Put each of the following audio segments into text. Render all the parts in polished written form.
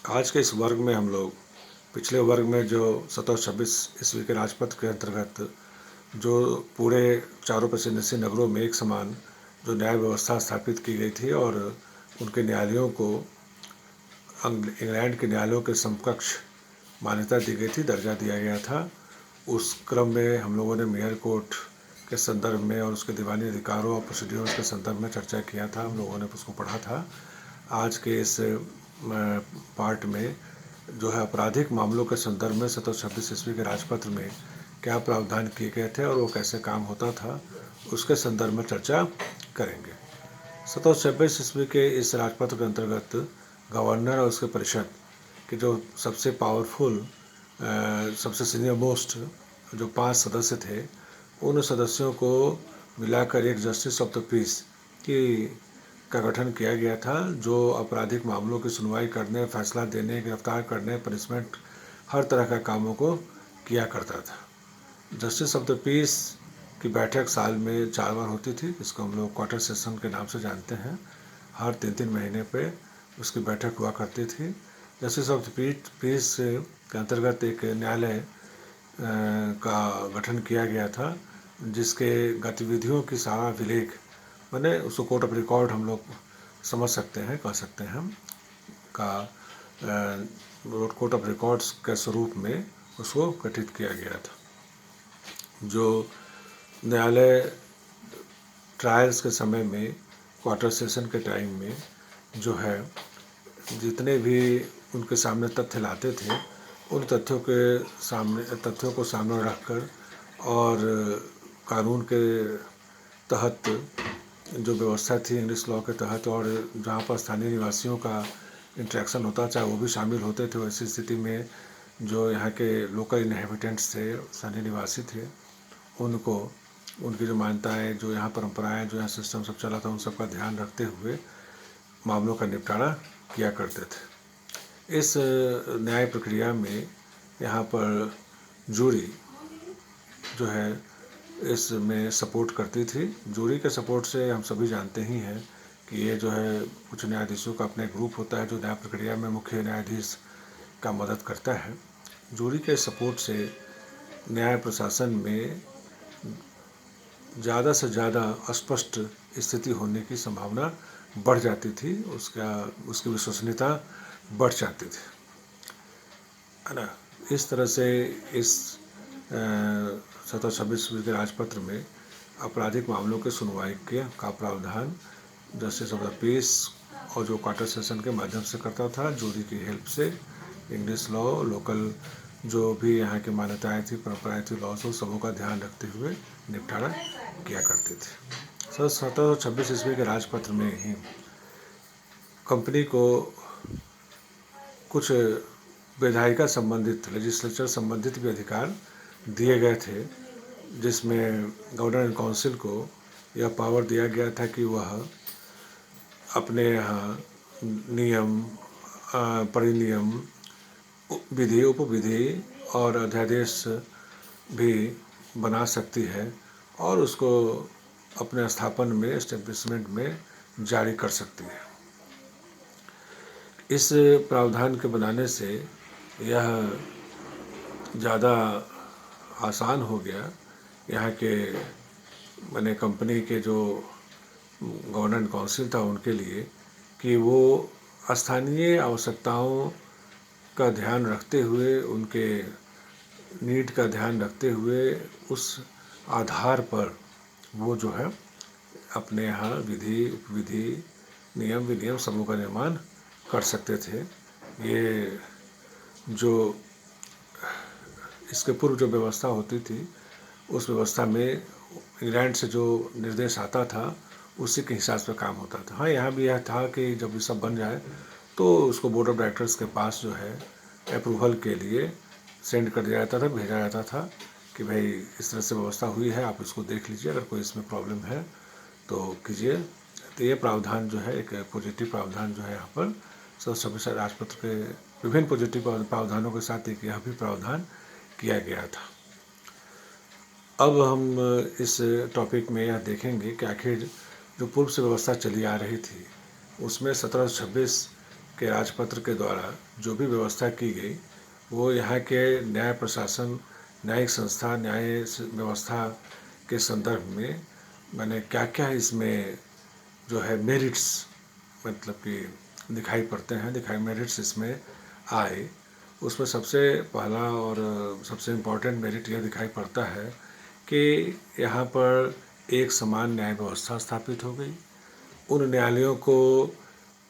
आज के इस वर्ग में हम लोग पिछले वर्ग में जो 1726 ईस्वी के राजपत्र के अंतर्गत जो पूरे चारों प्रेसिडेंसी नगरों में एक समान जो न्याय व्यवस्था स्थापित की गई थी और उनके न्यायालयों को इंग्लैंड के न्यायालयों के समकक्ष मान्यता दी गई थी, दर्जा दिया गया था। उस क्रम में हम लोगों ने मेयर कोर्ट के संदर्भ में और उसके दीवानी अधिकारों और प्रोसीड्यूर्स के संदर्भ में चर्चा किया था। हम लोगों ने उसको पढ़ा था। आज के इस पार्ट में जो है आपराधिक मामलों के संदर्भ में 1726 ईस्वी के राजपत्र में क्या प्रावधान किए गए थे और वो कैसे काम होता था, उसके संदर्भ में चर्चा करेंगे। 1726 ईस्वी के इस राजपत्र के अंतर्गत गवर्नर और उसके परिषद के जो सबसे पावरफुल सबसे सीनियर मोस्ट जो 5 सदस्य थे, उन सदस्यों को मिलाकर एक जस्टिस ऑफ द पीस का गठन किया गया था, जो आपराधिक मामलों की सुनवाई करने, फैसला देने, गिरफ्तार करने, पनिशमेंट, हर तरह का कामों को किया करता था। जस्टिस ऑफ द पीस की बैठक साल में 4 बार होती थी, इसको हम लोग क्वार्टर सेशन के नाम से जानते हैं। हर 3-3 महीने पे उसकी बैठक हुआ करती थी। जस्टिस ऑफ द पीस के अंतर्गत एक न्यायालय का गठन किया गया था, जिसके गतिविधियों की सारा विलेख, मैंने उसको कोर्ट ऑफ रिकॉर्ड हम लोग समझ सकते हैं, कह सकते हैं हम, का कोर्ट ऑफ रिकॉर्ड्स के स्वरूप में उसको गठित किया गया था। जो न्यायालय ट्रायल्स के समय में, क्वार्टर सेशन के टाइम में जो है जितने भी उनके सामने तथ्य लाते थे, उन तथ्यों को सामने रखकर और कानून के तहत जो व्यवस्था थी, इंग्लिश लॉ के तहत, और जहाँ पर स्थानीय निवासियों का इंटरेक्शन होता, चाहे वो भी शामिल होते थे, वैसी स्थिति में जो यहाँ के लोकल इनहेबिटेंट्स थे, स्थानीय निवासी थे, उनको उनकी जो मान्यताएँ, जो यहाँ परंपराएं, जो यहाँ सिस्टम सब चला था, उन सब का ध्यान रखते हुए मामलों का निपटारा किया करते थे। इस न्याय प्रक्रिया में यहाँ पर जूरी जो है इसमें सपोर्ट करती थी। जूरी के सपोर्ट से हम सभी जानते ही हैं कि ये जो है कुछ न्यायाधीशों का अपना ग्रुप होता है जो न्याय प्रक्रिया में मुख्य न्यायाधीश का मदद करता है। जूरी के सपोर्ट से न्याय प्रशासन में ज़्यादा से ज़्यादा अस्पष्ट स्थिति होने की संभावना बढ़ जाती थी, उसकी विश्वसनीयता बढ़ जाती थी, है ना। इस तरह से इस 1726 के राजपत्र में आपराधिक मामलों के सुनवाई का प्रावधान जस्टिस ऑफ द पीस और जो क्वार्टर सेशन के माध्यम से करता था, जूरी की हेल्प से, इंग्लिश लॉ, लोकल जो भी यहाँ की मान्यताएं थी, परंपराएं थी, लॉ से सबों का ध्यान रखते हुए निपटारा किया करते थे। 1726 ईस्वी के राजपत्र में ही कंपनी को कुछ विधायिका संबंधित, लेजिस्लेचर संबंधित भी अधिकार दिए गए थे, जिसमें गवर्नर एंड काउंसिल को यह पावर दिया गया था कि वह अपने यहाँ नियम, परिनियम, विधि, उपविधि और अध्यादेश भी बना सकती है और उसको अपने स्थापन में, एस्टेब्लिशमेंट में जारी कर सकती है। इस प्रावधान के बनाने से यह ज़्यादा आसान हो गया यहाँ के मैंने कंपनी के जो गवर्नर काउंसिल था उनके लिए, कि वो स्थानीय आवश्यकताओं का ध्यान रखते हुए, उनके नीड का ध्यान रखते हुए, उस आधार पर वो जो है अपने यहाँ विधि, उपविधि, नियम, विनियम समूह का निर्माण कर सकते थे। ये जो इसके पूर्व जो व्यवस्था होती थी, उस व्यवस्था में इंग्लैंड से जो निर्देश आता था उसी के हिसाब से काम होता था। हाँ, यहाँ भी यह था कि जब ये सब बन जाए तो उसको बोर्ड ऑफ डायरेक्टर्स के पास जो है अप्रूवल के लिए सेंड कर दिया जाता था, भेजा जाता था कि भाई इस तरह से व्यवस्था हुई है, आप इसको देख लीजिए, अगर कोई इसमें प्रॉब्लम है तो कीजिए। तो ये प्रावधान जो है एक पॉजिटिव प्रावधान जो है यहाँ पर 1726 राजपत्र के विभिन्न पॉजिटिव प्रावधानों के साथ एक यह भी प्रावधान किया गया था। अब हम इस टॉपिक में यह देखेंगे कि आखिर जो पूर्व से व्यवस्था चली आ रही थी उसमें 1726 के राजपत्र के द्वारा जो भी व्यवस्था की गई वो यहाँ के न्याय प्रशासन, न्यायिक संस्था, न्याय व्यवस्था के संदर्भ में मैंने क्या क्या इसमें जो है मेरिट्स मतलब कि दिखाई पड़ते हैं, मेरिट्स इसमें आए। उसमें सबसे पहला और सबसे इम्पोर्टेंट मेरिट यह दिखाई पड़ता है कि यहाँ पर एक समान न्याय व्यवस्था स्थापित हो गई। उन न्यायालयों को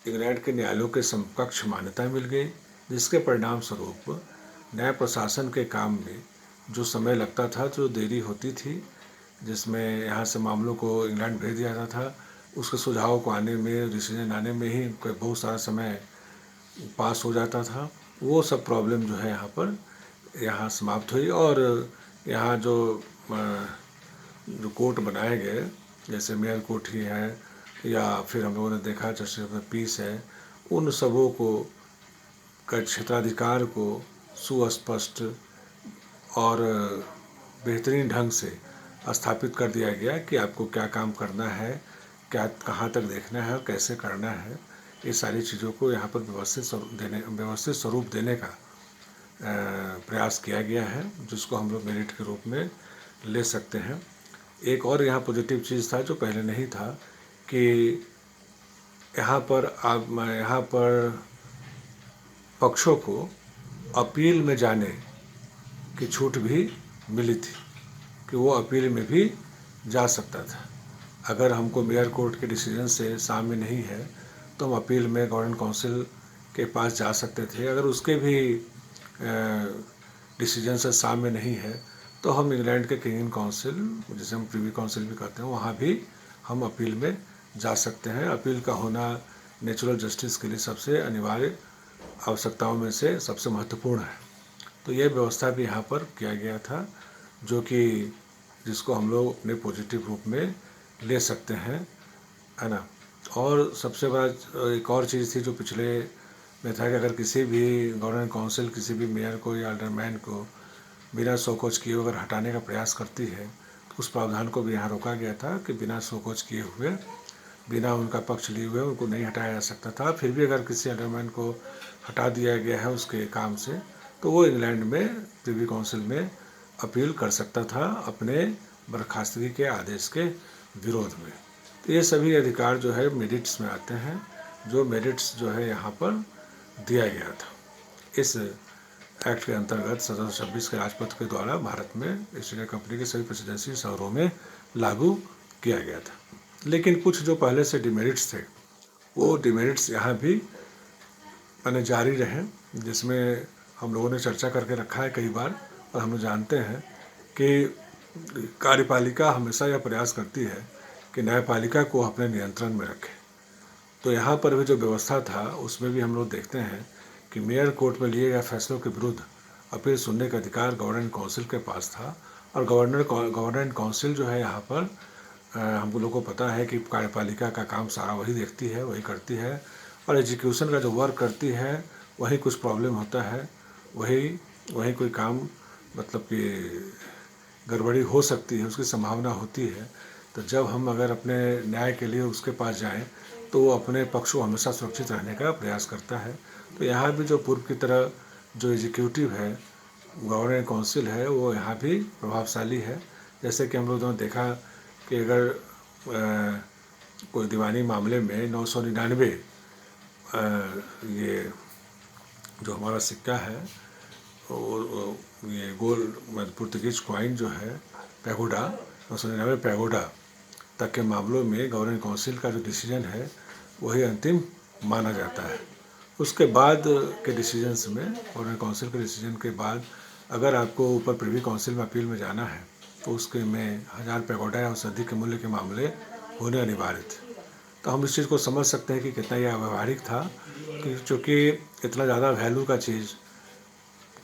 इंग्लैंड के न्यायालयों के समकक्ष मान्यता मिल गई, जिसके परिणाम स्वरूप न्याय प्रशासन के काम में जो समय लगता था, जो देरी होती थी, जिसमें यहाँ से मामलों को इंग्लैंड भेज दिया जाता था, उसके सुझाव को आने में, डिसीजन आने में ही बहुत सारा समय पास हो जाता था। वो सब प्रॉब्लम जो है यहाँ समाप्त हुई। और यहाँ जो कोर्ट बनाए गए, जैसे मेयर कोर्ट ही है या फिर हम लोगों ने देखा जस्टिस ऑफ द पीस है, उन सबों को क्षेत्राधिकार को सुस्पष्ट और बेहतरीन ढंग से स्थापित कर दिया गया कि आपको क्या काम करना है, क्या कहाँ तक देखना है और कैसे करना है। ये सारी चीज़ों को यहाँ पर व्यवस्थित स्वरूप देने का प्रयास किया गया है, जिसको हम लोग मेरिट के रूप में ले सकते हैं। एक और यहाँ पॉजिटिव चीज़ था जो पहले नहीं था कि यहाँ पर पक्षों को अपील में जाने की छूट भी मिली थी कि वो अपील में भी जा सकता था। अगर हमको मेयर कोर्ट के डिसीजन से सामने नहीं है तो हम अपील में गवर्नमेंट काउंसिल के पास जा सकते थे। अगर उसके भी डिसीजन से सामने नहीं है तो हम इंग्लैंड के किंग काउंसिल, जिसे हम प्रीवी काउंसिल भी कहते हैं, वहाँ भी हम अपील में जा सकते हैं। अपील का होना नेचुरल जस्टिस के लिए सबसे अनिवार्य आवश्यकताओं में से सबसे महत्वपूर्ण है। तो यह व्यवस्था भी यहाँ पर किया गया था, जो कि जिसको हम लोग अपने पॉजिटिव रूप में ले सकते हैं, है ना। और सबसे बड़ा एक और चीज़ थी जो पिछले में था कि अगर किसी भी गवर्नमेंट काउंसिल किसी भी मेयर को या अल्डरमैन को बिना शोकोज किए अगर हटाने का प्रयास करती है तो उस प्रावधान को भी यहाँ रोका गया था कि बिना शोकोज किए हुए, बिना उनका पक्ष लिए हुए उनको नहीं हटाया जा सकता था। फिर भी अगर किसी अल्डरमैन को हटा दिया गया है उसके काम से तो वो इंग्लैंड में प्रीवी काउंसिल में अपील कर सकता था अपने बर्खास्तगी के आदेश के विरोध में। तो ये सभी अधिकार जो है मेरिट्स में आते हैं, जो मेरिट्स जो है यहाँ पर दिया गया था। इस एक्ट के अंतर्गत 1726 के राजपत्र के द्वारा भारत में ईस्ट इंडिया कंपनी के सभी प्रेसिडेंसी शहरों में लागू किया गया था। लेकिन कुछ जो पहले से डिमेरिट्स थे वो डिमेरिट्स यहाँ भी मैंने जारी रहे, जिसमें हम लोगों ने चर्चा करके रखा है कई बार। और हम लोग जानते हैं कि कार्यपालिका हमेशा यह प्रयास करती है कि न्यायपालिका को अपने नियंत्रण में रखे। तो यहाँ पर भी जो व्यवस्था था उसमें भी हम लोग देखते हैं कि मेयर कोर्ट में लिए गए फैसलों के विरुद्ध अपील सुनने का अधिकार गवर्नमेंट काउंसिल के पास था। और गवर्नमेंट काउंसिल जो है यहाँ पर हम लोगों को पता है कि कार्यपालिका का काम सारा वही देखती है, वही करती है, और एग्जीक्यूशन का जो वर्क करती है वही कुछ प्रॉब्लम होता है, वही कोई काम मतलब कि गड़बड़ी हो सकती है, उसकी संभावना होती है। तो जब हम अगर अपने न्याय के लिए उसके पास जाएं तो वो अपने पक्ष को हमेशा सुरक्षित रहने का प्रयास करता है। तो यहाँ भी जो पूर्व की तरह जो एग्जीक्यूटिव है, गवर्नमेंट काउंसिल है, वो यहाँ भी प्रभावशाली है। जैसे कि हम लोगों ने देखा कि अगर कोई दीवानी मामले में 999 ये जो हमारा सिक्का है ये गोल्ड पुर्तगीज कॉइन जो है पैगोडा 999 पैगोडा तक के मामलों में गवर्नमेंट काउंसिल का जो डिसीजन है वही अंतिम माना जाता है। उसके बाद के डिसीजंस में, गवर्नमेंट काउंसिल के डिसीजन के बाद अगर आपको ऊपर प्रीवी काउंसिल में अपील में जाना है तो उसके में 1000 पैगोडा या उससे अधिक के मूल्य के मामले होने अनिवार्य थे। तो हम इस चीज़ को समझ सकते हैं कि कितना यह व्यावहारिक था कि चूँकि इतना ज़्यादा वैल्यू का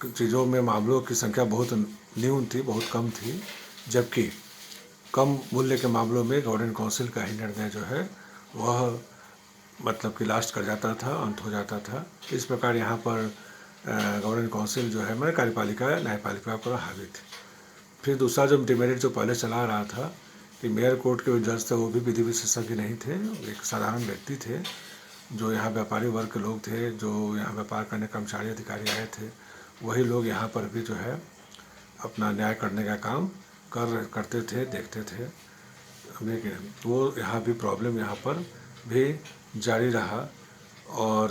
चीज़ों में मामलों की संख्या बहुत न्यून थी, बहुत कम थी, जबकि कम मूल्य के मामलों में गवर्नमेंट काउंसिल का ही निर्णय जो है वह मतलब कि लास्ट कर जाता था, अंत हो जाता था। इस प्रकार यहाँ पर गवर्नमेंट काउंसिल जो है कार्यपालिका न्यायपालिका पर हावी थी। फिर दूसरा जो डिमेरिट जो पहले चला रहा था कि मेयर कोर्ट के जो जज थे वो भी विधि विशेषज्ञ नहीं थे, एक साधारण व्यक्ति थे, जो यहाँ व्यापारी वर्ग के लोग थे, जो यहाँ व्यापार करने कर्मचारी अधिकारी आए थे, वही लोग यहाँ पर भी जो है अपना न्याय करने का काम करते थे, देखते थे। लेकिन वो यहाँ भी प्रॉब्लम यहाँ पर भी जारी रहा। और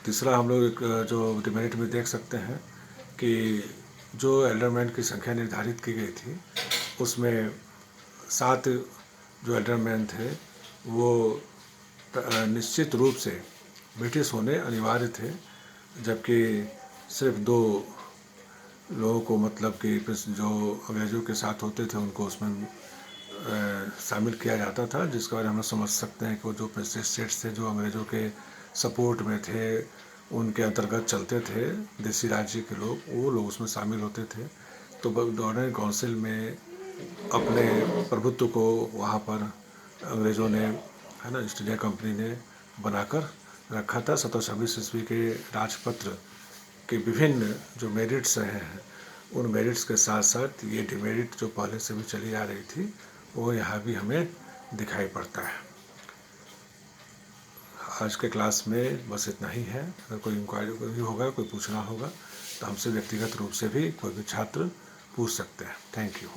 तीसरा हम लोग एक जो डिमेरिट में देख सकते हैं कि जो एल्डरमैन की संख्या निर्धारित की गई थी उसमें 7 जो एल्डरमैन थे वो निश्चित रूप से ब्रिटिश होने अनिवार्य थे, जबकि सिर्फ 2 लोगों को मतलब कि जो अंग्रेज़ों के साथ होते थे उनको उसमें शामिल किया जाता था, जिसके बारे में हम समझ सकते हैं कि वो जो प्रेसिडेंट स्टेट्स थे जो अंग्रेज़ों के सपोर्ट में थे, उनके अंतर्गत चलते थे, देसी राज्य के लोग, वो लोग उसमें शामिल होते थे। तो गवर्नर काउंसिल में अपने प्रभुत्व को वहाँ पर अंग्रेज़ों ने, है ना, ईस्ट इंडिया कंपनी ने बनाकर रखा था। 1726 ईस्वी के राजपत्र के विभिन्न जो मेरिट्स रहे हैं, उन मेरिट्स के साथ साथ ये डिमेरिट जो पहले से भी चली आ रही थी वो यहाँ भी हमें दिखाई पड़ता है। आज के क्लास में बस इतना ही है। अगर कोई इंक्वायरी होगा, कोई पूछना होगा तो हमसे व्यक्तिगत रूप से भी कोई भी छात्र पूछ सकते हैं। Thank you.